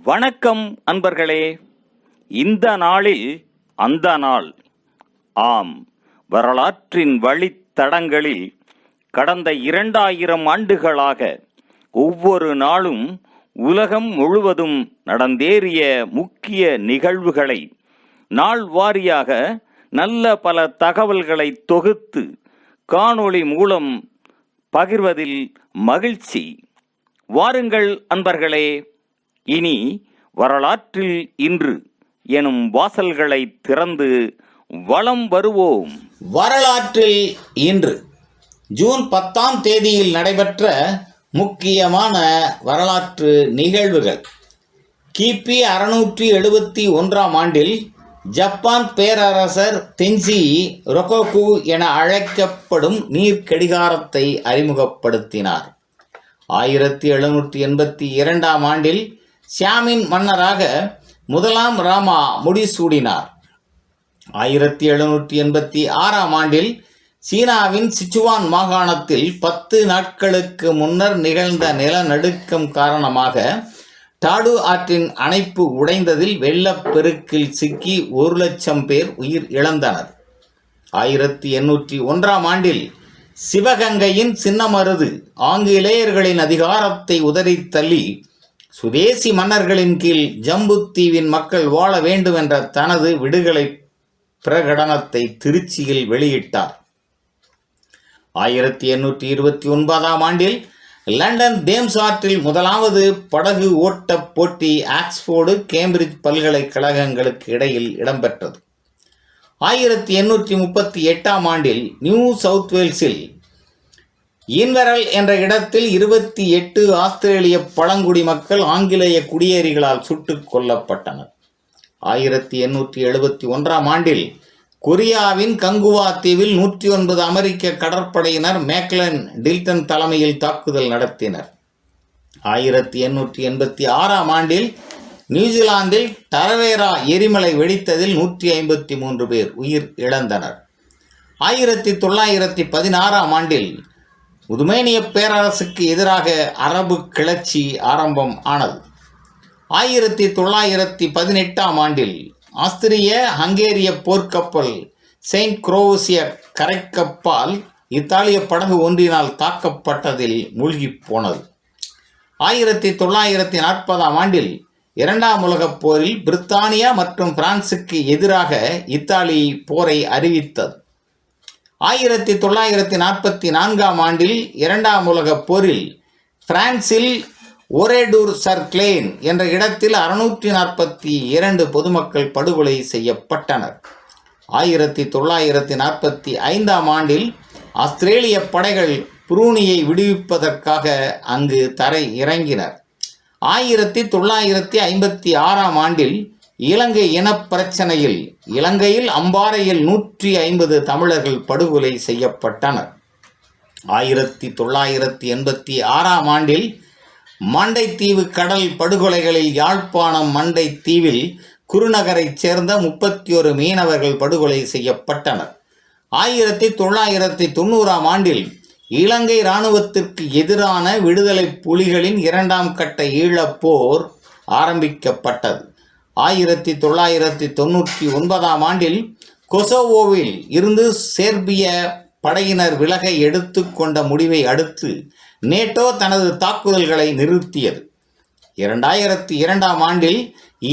வணக்கம் அன்பர்களே. இந்த நாளில் அந்த நாள். ஆம், வரலாற்றின் வழித்தடங்களில் கடந்த 2000 ஆண்டுகளாக ஒவ்வொரு நாளும் உலகம் முழுவதும் நடந்தேறிய முக்கிய நிகழ்வுகளை நாள் வாரியாக நல்ல பல தகவல்களை தொகுத்து காணொளி மூலம் பகிர்வதில் மகிழ்ச்சி. வாருங்கள் அன்பர்களே, இனி வரலாற்றில் இன்று எனும் வாசல்களை திறந்து வலம் வருவோம். வரலாற்றில் இன்று ஜூன் 10ஆம் தேதியில் நடைபெற்ற முக்கியமான வரலாற்று நிகழ்வுகள். கிபி 671ஆம் ஆண்டில் ஜப்பான் பேரரசர் தென்சி ரொகோகு என அழைக்கப்படும் நீர்க்கடிகாரத்தை அறிமுகப்படுத்தினார். 1782ஆம் ஆண்டில் சியாமின் மன்னராக முதலாம் ராமா முடிசூடினார். 1786ஆம் ஆண்டில் சீனாவின் சிச்சுவான் மாகாணத்தில் 10 நாட்களுக்கு முன்னர் நிகழ்ந்த நிலநடுக்கம் காரணமாக டாடு ஆற்றின் அணைப்பு உடைந்ததில் வெள்ளப்பெருக்கில் சிக்கி 1,00,000 பேர் உயிர் இழந்தனர். 1801ஆம் ஆண்டில் சிவகங்கையின் சின்னமருது ஆங்கிலேயர்களின் அதிகாரத்தை உதறி தள்ளி சுதேசி மன்னர்களின் கீழ் ஜம்புத்தீவின் மக்கள் வாழ வேண்டும் என்ற தனது விடுதலை பிரகடனத்தை திருச்சியில் வெளியிட்டார். 1829ஆம் ஆண்டில் லண்டன் தேம்ஸ் ஆற்றில் முதலாவது படகு ஓட்ட போட்டி ஆக்ஸ்போர்டு கேம்பிரிட்ஜ் பல்கலைக்கழகங்களுக்கு இடையில் இடம்பெற்றது. 1838ஆம் ஆண்டில் நியூ சவுத் வேல்ஸில் ஈன்வரல் என்ற இடத்தில் 28 ஆஸ்திரேலிய பழங்குடி மக்கள் ஆங்கிலேய குடியேறிகளால் சுட்டுக் கொல்லப்பட்டனர். 1871ஆம் ஆண்டில் கொரியாவின் கங்குவா தீவில் 109 அமெரிக்க கடற்படையினர் மேக்லன் டில்டன் தலைமையில் தாக்குதல் நடத்தினர். 1886ஆம் ஆண்டில் நியூசிலாந்தில் டரவேரா எரிமலை வெடித்ததில் 153 பேர் உயிர் இழந்தனர். 1916ஆம் ஆண்டில் உதுமேனிய பேரரசுக்கு எதிராக அரபு கிளர்ச்சி ஆரம்பம் ஆனது. 1918ஆம் ஆண்டில் ஆஸ்திரிய ஹங்கேரிய போர்க்கப்பல் செயின்ட் குரோசிய கரைக்கப்பால் இத்தாலிய படகு ஒன்றினால் தாக்கப்பட்டதில் மூழ்கி போனது. 1940ஆம் ஆண்டில் 2ஆம் உலகப் போரில் பிரித்தானியா மற்றும் பிரான்சுக்கு எதிராக இத்தாலி போரை அறிவித்தது. 1944ஆம் ஆண்டில் 2ஆம் உலகப் போரில் பிரான்சில் ஒரேடூர் சர்க்ளேன் என்ற இடத்தில் 642 பொதுமக்கள் படுகொலை செய்யப்பட்டனர். 1945ஆம் ஆண்டில் ஆஸ்திரேலிய படைகள் புரூனியை விடுவிப்பதற்காக அங்கு தரை இறங்கினர். 1956ஆம் ஆண்டில் இலங்கை இனப்பிரச்சனையில் இலங்கையில் அம்பாறையில் 150 தமிழர்கள் படுகொலை செய்யப்பட்டனர். 1986ஆம் ஆண்டில் மண்டைத்தீவு கடல் படுகொலைகளில் யாழ்ப்பாணம் மண்டைத்தீவில் குருநகரைச் சேர்ந்த 31 மீனவர்கள் படுகொலை செய்யப்பட்டனர். 1990ஆம் ஆண்டில் இலங்கை இராணுவத்திற்கு எதிரான விடுதலை புலிகளின் 2ஆம் கட்ட ஈழப்போர் ஆரம்பிக்கப்பட்டது. 1999ஆம் ஆண்டில் கொசோவோவில் இருந்து சேர்பிய படையினர் விலக எடுத்துக்கொண்ட முடிவை அடுத்து நேட்டோ தனது தாக்குதல்களை நிறுத்தியது. 2002ஆம் ஆண்டில்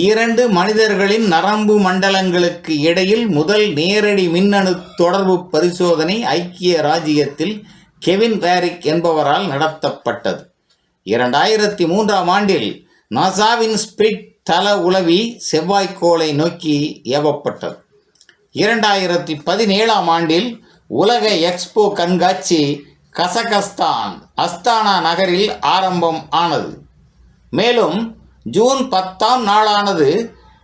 2 மனிதர்களின் நரம்பு மண்டலங்களுக்கு இடையில் முதல் நேரடி மின்னணு தொடர்பு பரிசோதனை ஐக்கிய ராஜ்ஜியத்தில் கெவின் வேரிக் என்பவரால் நடத்தப்பட்டது. 2003ஆம் ஆண்டில் நாசாவின் ஸ்பிரிட் தள உளவி செவ்வாய்க்கோளை நோக்கி ஏவப்பட்டது. 2017ஆம் ஆண்டில் உலக எக்ஸ்போ கண்காட்சி கசகஸ்தான் அஸ்தானா நகரில் ஆரம்பம் ஆனது. மேலும் ஜூன் 10ஆம் நாளானது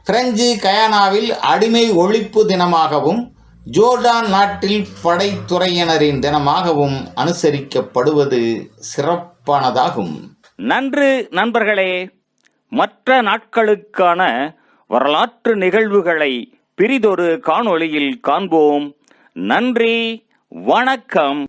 பிரெஞ்சு கயானாவில் அடிமை ஒழிப்பு தினமாகவும் ஜோர்டான் நாட்டில் படைத்துறையினரின் தினமாகவும் அனுசரிக்கப்படுவது சிறப்பானதாகும். நன்று நண்பர்களே. மற்ற நாட்களுக்கான வரலாற்று நிகழ்வுகளை பிரிதொரு காணொளியில் காண்போம். நன்றி, வணக்கம்.